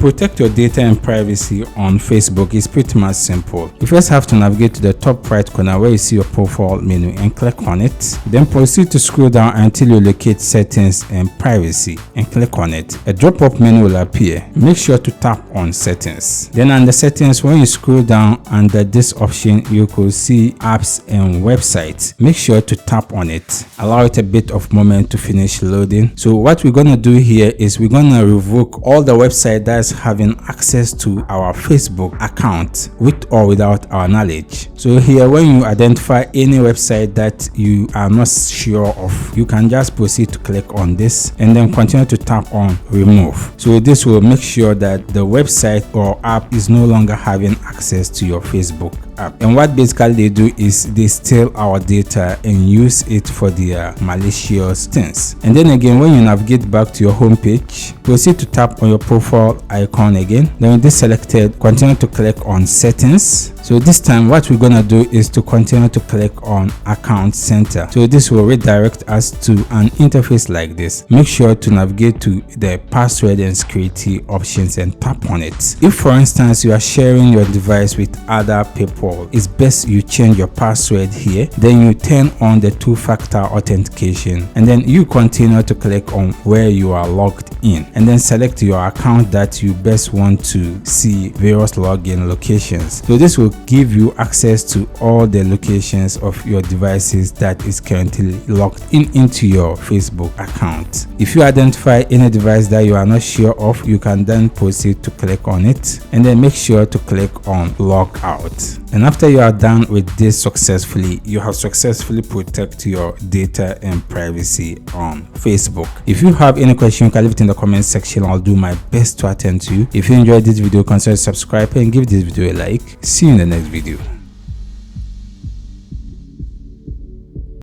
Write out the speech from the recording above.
protect your data and privacy on Facebook is pretty much simple. You first have to navigate to the top right corner where you see your profile menu and click on it. Then proceed to scroll down until you locate settings and privacy and click on it. A drop-up menu will appear. Make sure to tap on settings. Then under settings, when you scroll down under this option, you could see apps and websites. Make sure to tap on it. Allow it a bit of moment to finish loading. So what we're going to do here is we're going to revoke all the website that's having access to our Facebook account with or without our knowledge. So here, when you identify any website that you are not sure of, you can just proceed to click on this and then continue to tap on remove. So this will make sure that the website or app is no longer having access to your Facebook app. And what basically they do is they steal our data and use it for their malicious things. And then again, when you navigate back to your home page, proceed to tap on your profile icon again. Then with this selected, continue to click on settings. So this time what we're gonna do is to continue to click on account center. So this will redirect us to an interface like this. Make sure to navigate to the password and security options and tap on it. If for instance you are sharing your device with other people, it's best you change your password here. Then you turn on the two-factor authentication and then you continue to click on where you are logged in and then select your account that you best want to see various login locations. So this will give you access to all the locations of your devices that is currently logged into your Facebook account. If you identify any device that you are not sure of, you can then proceed to click on it and then make sure to click on log out. And after you are done with this successfully, you have successfully protected your data and privacy on Facebook. If you have any question, you can leave it in the comment section. I'll do my best to attend to you. If you enjoyed this video, consider subscribing and give this video a like. See you in the next video.